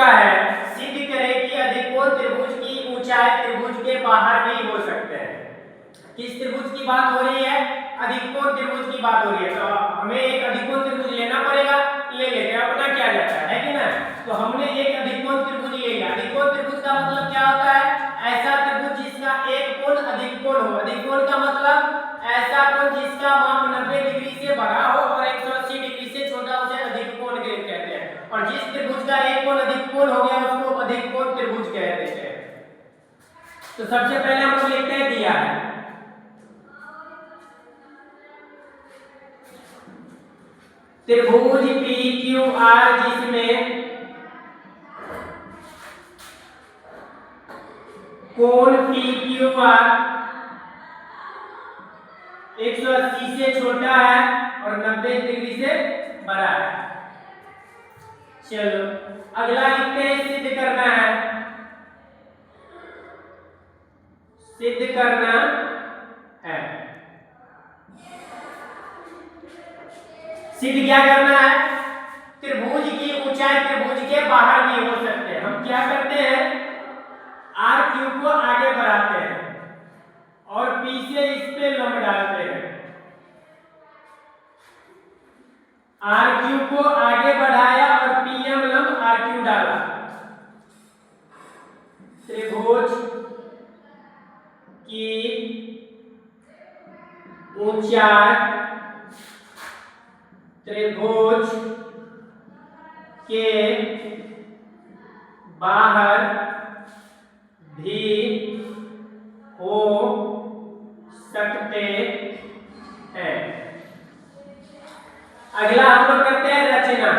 क्या है, सिद्ध करें कि अधिकोण त्रिभुज की ऊंचाई त्रिभुज के बाहर भी हो सकते हैं। किस त्रिभुज की बात हो रही है, अधिकोण त्रिभुज की बात हो रही है। तो हमें एक अधिकोण त्रिभुज लेना पड़ेगा, ले लेते हैं, अपना क्या जाता है कि ना। तो हमने एक अधिकोण त्रिभुज ले लिया। अधिकोण त्रिभुज का मतलब क्या होता है, ऐसा त्रिभुज जिसका एक कोण अधिक कोण हो। अधिक कोण का मतलब ऐसा कोण जिसका माप 90 डिग्री से बड़ा हो और 180 डिग्री से छोटा, उसे अधिक कोण कहते हैं। और जिस त्रिभुज का एक कोण अधिक कोण हो गया उसको अधिक कोण त्रिभुज कह देते हैं। तो सबसे पहले हम लोग लिखते हैं, दिया है त्रिभुज PQR जिसमें कोण PQR 180 से छोटा है और 90 डिग्री से बड़ा है। चलो अगला लिखते हैं, सिद्ध करना है। सिद्ध करना है, सिद्ध क्या करना है, त्रिभुज की ऊंचाई त्रिभुज के बाहर भी हो सकते हैं। हम क्या करते हैं, आर क्यूब को आगे बढ़ाते हैं और पी से इस पे लंब डालते हैं। आर क्यूब को आगे बढ़ाया और पीएम लंब आर क्यूब डाला। त्रिभुज की ऊंचाई त्रिभुज के बाहर भी हो सकते हैं। अगला हम लोग करते हैं रचना।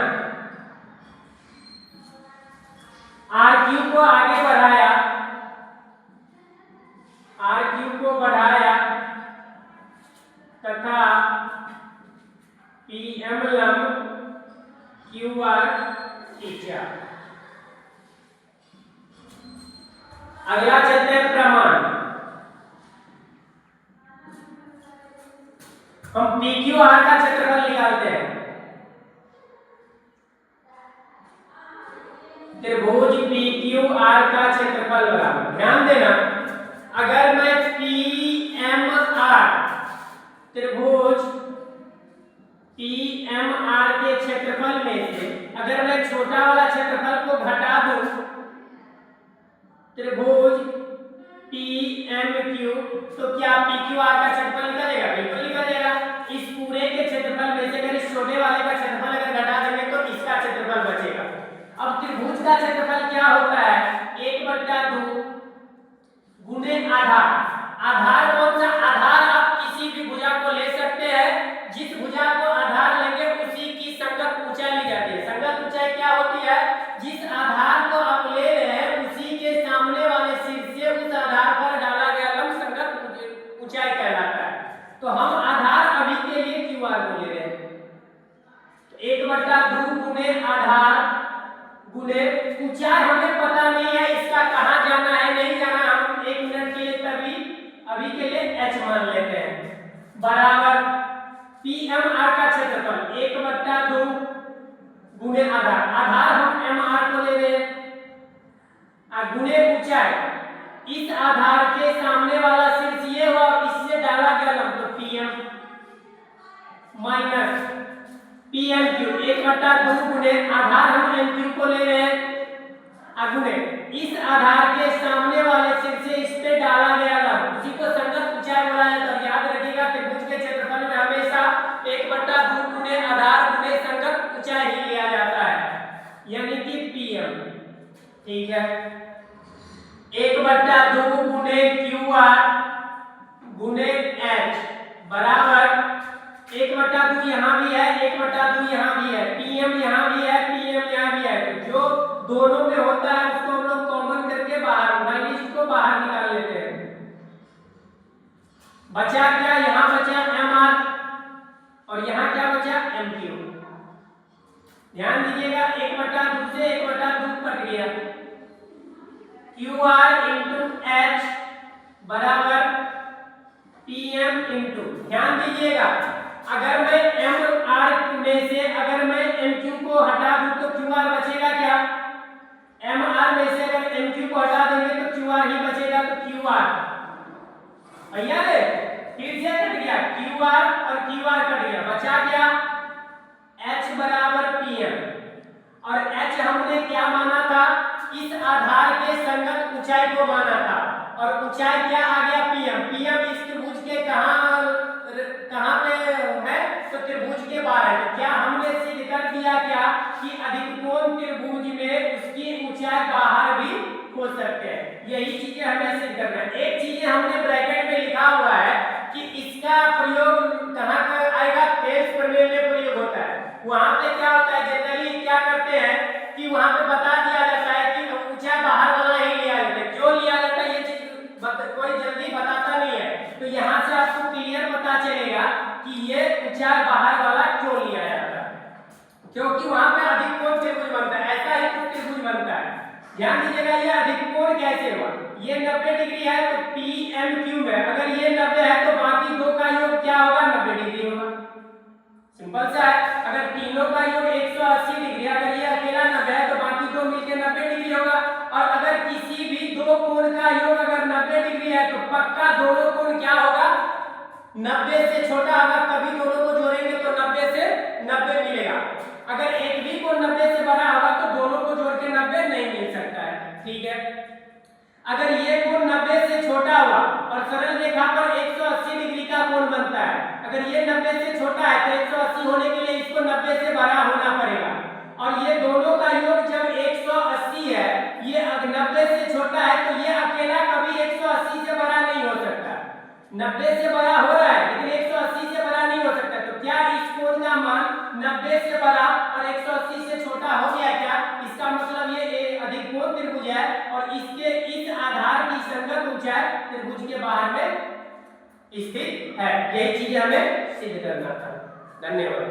आर क्यूब को आगे बढ़ाया, आर क्यूब को बढ़ाया तथा पीएम लंब क्यूआर खींचा। अगला चलते हैं प्रमाण। हम PQR का क्षेत्रफल निकालते हैं। त्रिभुज PQR का क्षेत्रफल बराबर, ध्यान देना, अगर मैं PMR त्रिभुज PMR के क्षेत्रफल में से अगर मैं छोटा वाला क्षेत्रफल को घटा दूं, त्रिभुज PMQ, तो क्या PQR का क्षेत्रफल निकलेगा? बिल्कुल निकलेगा। इस पूरे के क्षेत्रफल में से अगर इस छोटे वाले का क्षेत्रफल अगर घटा देंगे तो इसका क्षेत्रफल बचेगा। अब त्रिभुज का क्षेत्रफल क्या होता है, 1/2 गुणे आधार। आधार कौन सा, आधार आप किसी भी भुजा को ले सकते हैं, जिस भुजा को आधार लेंगे उसी की संगत ऊंचाई ली जाती है। संगत ऊंचाई क्या होती है, जिस आधार को आप ले रहे हैं उसी के सामने वाले सिर से उस आधार पर डाला गया लंब संगत ऊंचाई कहलाता है। तो हम आधार अभी के लिए QR को ले रहे हैं, तो 1/2 गुणे आधार गुणे ऊंचाई हमें पता नहीं है, इसका कहां जाना है नहीं जाना, हम 1 मिनट के लिए तभी अभी के लिए h मान लेते हैं, बराबर PMR का क्षेत्रफल 1/2 गुणे आधार। आधार हम MR को ले रहे हैं, गुणे ऊंचाई, इस आधार के सामने वाला शीर्ष ये हुआ और इससे डाला गया लंब, तो PM माइनस PMQ 1/2 गुणे आधार हम MQ को ले रहे हैं, गुणे इस आधार के सामने वाले सिर से इस पे डाला गया लंब, उसी को संगत ऊंचाई बोला जाता है। याद रखिएगा त्रिभुज के क्षेत्रफल में हमेशा 1/2 गुणे आधार गुणे संगत ऊंचाई ही लिया जाता है, यानी कि PM। ठीक है, 1/2 गुणे QR गुणे H बराबर 1/2 यहाँ भी है, 1/2 यहाँ भी है, PM यहाँ भी है, PM यहाँ भी है। तो जो दोनों में होता है उसको हम लोग कॉमन करके बाहर माइनस को बाहर निकाल लेते हैं। बचा क्या, यहाँ बचा MR और यहाँ क्या बचा MQ। ध्यान दीजिएगा 1/2 से 1/2 कट गया, QR इंटू H बराबर PM इंटू, ध्यान दीजिएगा अगर मैं MR में से अगर मैं MQ को हटा दूं तो QR बचेगा क्या, भैया रे फिर से कट गया QR और QR कट गया, बचा क्या H बराबर PM। और H हमने क्या माना था, इस आधार के संगत ऊंचाई को माना था, और ऊंचाई क्या आ गया PM। PM इस त्रिभुज के कहां पे है, तो त्रिभुज के बाहर है। तो क्या हमने सिद्ध कर दिया क्या कि अधिकोण त्रिभुज में उसकी ऊंचाई बाहर भी हो सकते हैं। यही चीजें हमें सिद्ध करना है। एक चीज हमने ब्रैकेट में लिखा हुआ है कि इसका प्रयोग कहां पर आएगा, थेल्स प्रमेय में प्रयोग होता है। वहां पे क्या होता है, जनरली क्या करते हैं कि वहां पे बता दिया जाता है कि ऊंचाई बाहर वाला ही लिया जाता है। क्यों लिया जाता है ये चीज कोई जल्दी बताता नहीं है, तो यहाँ से आपको क्लियर पता चलेगा कि ये ऊंचाई बाहर वाला क्यों लिया जाता है, क्योंकि वहां पे अधिकोण त्रिभुज बनता है। ऐसा ही कुछ त्रिभुज बनता है, ध्यान दीजिएगा। ये अधिकोण कैसे हुआ, ये 90 डिग्री है तो PMQ में अगर ये 90 है तो बाकी दो का योग क्या होगा, 90 डिग्री होगा। सिंपल सा है। अगर तीनों का योग 180 डिग्री, अगर ये अकेला 90 है तो बाकी दो मिलकर 90 डिग्री होगा। और अगर किसी भी दो कोण का योग अगर 90 डिग्री है तो पक्का दोनों कोण क्या होगा, 90 से छोटा होगा, तभी दोनों को जोड़ेंगे तो 90 से 90 मिलेगा। अगर एक भी कोण 90 से बड़ा होगा तो दोनों को जोड़ के 90 नहीं मिल सकता है, ठीक है। अगर ये कोण 90 से छोटा हुआ और सरल रेखा पर 180 डिग्री का कोण बनता है, अगर ये 90 से छोटा है तो 180 होने के लिए इसको 90 से बड़ा होना पड़ेगा। और ये दोनों का योग जब 180 है, ये 90 से छोटा है, तो ये अकेला कभी 180 से बड़ा नहीं हो सकता। 90 से बड़ा हो रहा है लेकिन 180 से बड़ा नहीं हो सकता। तो क्या इस कोण का मान 90 से बड़ा और 180 से छोटा हो गया क्या, इसका मतलब ये अधिकोण त्रिभुज है और इसके इस आधार की संगत ऊंचाई त्रिभुज के बाहर में स्थित है। यही चीज हमें सिद्ध करना था। धन्यवाद।